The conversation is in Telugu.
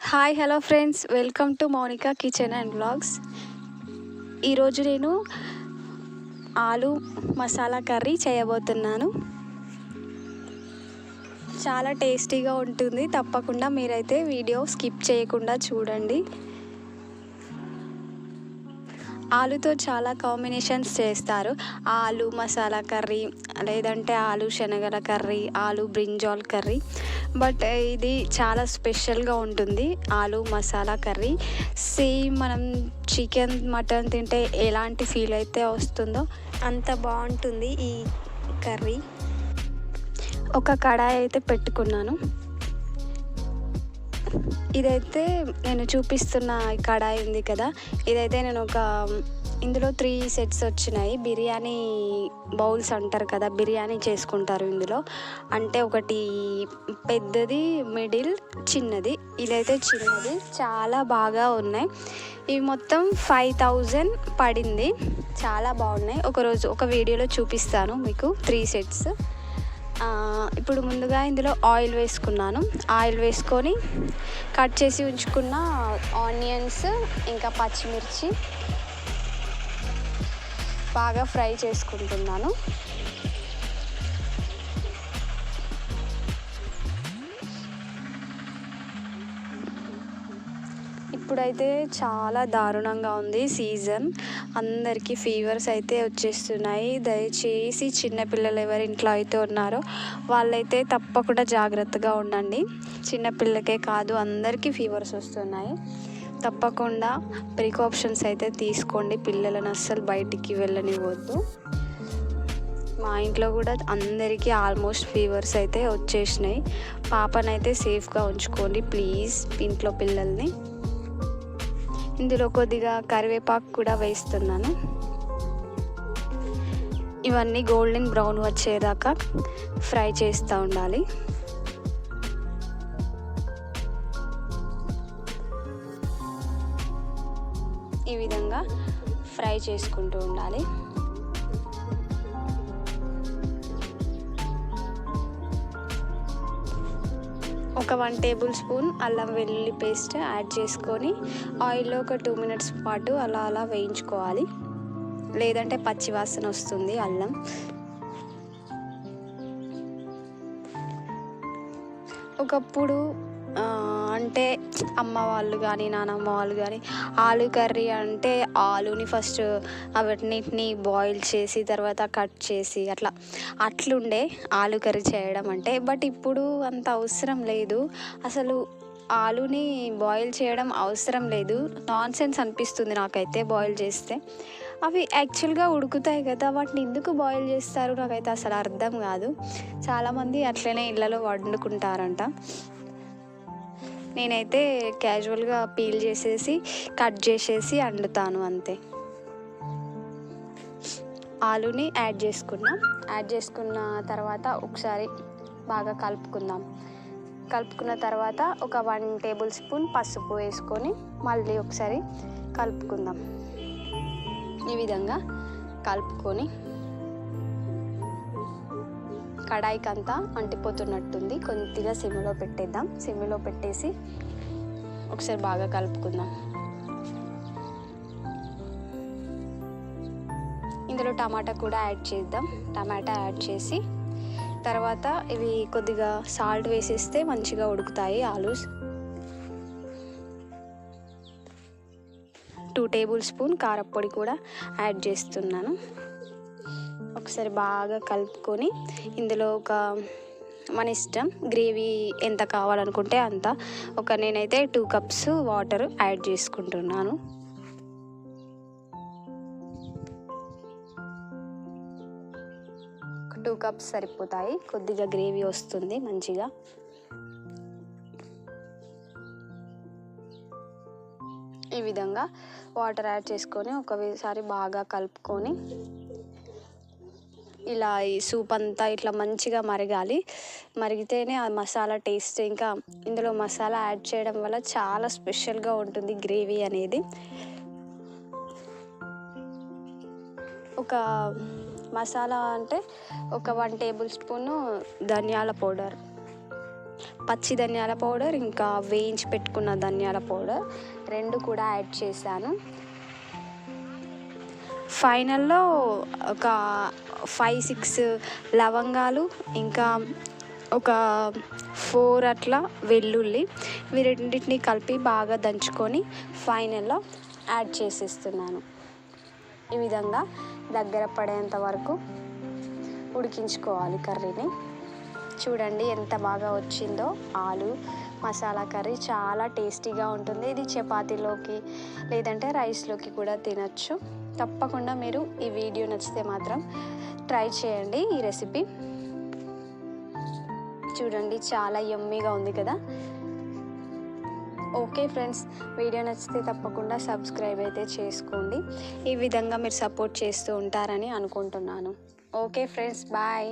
Hi hello friends, welcome to Mounika kitchen and vlogs. ఈరోజు నేను ఆలు మసాలా కర్రీ చేయబోతున్నాను. చాలా టేస్టీగా ఉంటుంది. తప్పకుండా మీరైతే వీడియో స్కిప్ చేయకుండా చూడండి. ఆలుతో చాలా కాంబినేషన్స్ చేస్తారు. ఆలు మసాలా కర్రీ, లేదంటే ఆలు శనగల కర్రీ, ఆలు బ్రింజాల్ కర్రీ. బట్ ఇది చాలా స్పెషల్గా ఉంటుంది. ఆలు మసాలా కర్రీ సేమ్ మనం చికెన్ మటన్ తింటే ఎలాంటి ఫీల్ అయితే వస్తుందో అంత బాగుంటుంది ఈ కర్రీ. ఒక కడాయి అయితే పెట్టుకున్నాను. ఇదైతే నేను చూపిస్తున్న కడాయి ఉంది కదా, ఇదైతే నేను ఇందులో 3 సెట్స్ వచ్చినాయి. బిర్యానీ బౌల్స్ అంటారు కదా, బిర్యానీ చేసుకుంటారు ఇందులో. అంటే ఒకటి పెద్దది, మిడిల్, చిన్నది. ఇదైతే చిన్నది. చాలా బాగా ఉన్నాయి. ఇవి మొత్తం 5000 పడింది. చాలా బాగున్నాయి. ఒక వీడియోలో చూపిస్తాను మీకు 3 సెట్స్. ఇప్పుడు ముందుగా ఇందులో ఆయిల్ వేసుకున్నాను. ఆయిల్ వేసుకొని కట్ చేసి ఉంచుకున్న ఆనియన్స్ ఇంకా పచ్చిమిర్చి బాగా ఫ్రై చేసుకుంటున్నాను. ఇప్పుడైతే చాలా దారుణంగా ఉంది సీజన్. అందరికీ ఫీవర్స్ అయితే వచ్చేస్తున్నాయి. దయచేసి చిన్నపిల్లలు ఎవరి ఇంట్లో అయితే ఉన్నారో వాళ్ళైతే తప్పకుండా జాగ్రత్తగా ఉండండి. చిన్నపిల్లకే కాదు, అందరికీ ఫీవర్స్ వస్తున్నాయి. తప్పకుండా ప్రికాషన్స్ అయితే తీసుకోండి. పిల్లలను అస్సలు బయటికి వెళ్ళనివ్వద్దు. మా ఇంట్లో కూడా అందరికీ ఆల్మోస్ట్ ఫీవర్స్ అయితే వచ్చేసినాయి. పాపనైతే సేఫ్గా ఉంచుకోండి ప్లీజ్, ఇంట్లో పిల్లల్ని. ఇందులో కొద్దిగా కరివేపాకు కూడా వేస్తున్నాను. ఇవన్నీ గోల్డెన్ బ్రౌన్ వచ్చేదాకా ఫ్రై చేస్తూ ఉండాలి. ఈ విధంగా ఫ్రై చేసుకుంటూ ఉండాలి. ఒక 1 టేబుల్ స్పూన్ అల్లం వెల్లుల్లి పేస్ట్ యాడ్ చేసుకొని ఆయిల్లో ఒక 2 మినిట్స్ పాటు అలా వేయించుకోవాలి. లేదంటే పచ్చి వాసన వస్తుంది అల్లం. ఒకప్పుడు అంటే అమ్మ వాళ్ళు కానీ నానమ్మ వాళ్ళు కానీ ఆలు కర్రీ అంటే ఆలుని ఫస్ట్ అవన్నిటిని బాయిల్ చేసి తర్వాత కట్ చేసి అట్లుండే ఆలు కర్రీ చేయడం అంటే. బట్ ఇప్పుడు అంత అవసరం లేదు. అసలు ఆలుని బాయిల్ చేయడం అవసరం లేదు. నాన్సెన్స్ అనిపిస్తుంది నాకైతే బాయిల్ చేస్తే. అవి యాక్చువల్గా ఉడుకుతాయి కదా, వాటిని ఎందుకు బాయిల్ చేస్తారు నాకైతే అసలు అర్థం కాదు. చాలామంది అట్లనే ఇళ్ళలో వండుకుంటారంట. నేనైతే క్యాజువల్గా పీల్ చేసేసి కట్ చేసేసి వండుతాను అంతే. ఆలుని యాడ్ చేసుకున్న తర్వాత ఒకసారి బాగా కలుపుకున్న తర్వాత ఒక 1 టేబుల్ స్పూన్ పసుపు వేసుకొని మళ్ళీ ఒకసారి కలుపుకుందాం. ఈ విధంగా కలుపుకొని కడాయికి అంతా అంటిపోతున్నట్టుంది. కొద్దిగా సిమ్లో పెట్టేద్దాం. సిమ్లో పెట్టేసి ఒకసారి బాగా కలుపుకుందాం. ఇందులో టమాటా కూడా యాడ్ చేద్దాం. టమాటా యాడ్ చేసి తర్వాత ఇవి కొద్దిగా సాల్ట్ వేసేస్తే మంచిగా ఉడుకుతాయి ఆలు. 2 టేబుల్ స్పూన్ కారపొడి కూడా యాడ్ చేస్తున్నాను. ఒకసారి బాగా కలుపుకొని ఇందులో మన ఇష్టం, గ్రేవీ ఎంత కావాలనుకుంటే అంత. నేనైతే 2 కప్స్ వాటర్ యాడ్ చేసుకుంటున్నాను. ఒక 2 కప్స్ సరిపోతాయి. కొద్దిగా గ్రేవీ వస్తుంది మంచిగా. ఈ విధంగా వాటర్ యాడ్ చేసుకొని ఒకసారి బాగా కలుపుకొని ఇలా ఈ సూప్ అంతా ఇట్లా మంచిగా మరిగితేనే ఆ మసాలా టేస్ట్, ఇంకా ఇందులో మసాలా యాడ్ చేయడం వల్ల చాలా స్పెషల్గా ఉంటుంది గ్రేవీ అనేది. ఒక మసాలా అంటే ఒక 1 టేబుల్ స్పూను ధనియాల పౌడర్, పచ్చి ధనియాల పౌడర్, ఇంకా వేయించి పెట్టుకున్న ధనియాల పౌడర్ 2 కూడా యాడ్ చేశాను. ఫైనల్లో ఒక 5-6 లవంగాలు, ఇంకా ఒక 4 అట్లా వెల్లుల్లి, ఇవి రెండింటిని కలిపి బాగా దంచుకొని ఫైనల్లో యాడ్ చేసేస్తున్నాను. ఈ విధంగా దగ్గర పడేంత వరకు ఉడికించుకోవాలి కర్రీని. చూడండి ఎంత బాగా వచ్చిందో. ఆలు మసాలా కర్రీ చాలా టేస్టీగా ఉంటుంది. ఇది చపాతీలోకి లేదంటే రైస్లోకి కూడా తినచ్చు. తప్పకుండా మీరు ఈ వీడియో నచ్చితే మాత్రం ట్రై చేయండి ఈ రెసిపీ. చూడండి చాలా యమ్మీగా ఉంది కదా. ఓకే ఫ్రెండ్స్, వీడియో నచ్చితే తప్పకుండా సబ్స్క్రైబ్ అయితే చేసుకోండి. ఈ విధంగా మీరు సపోర్ట్ చేస్తూ ఉంటారని అనుకుంటున్నాను. Okay friends, bye.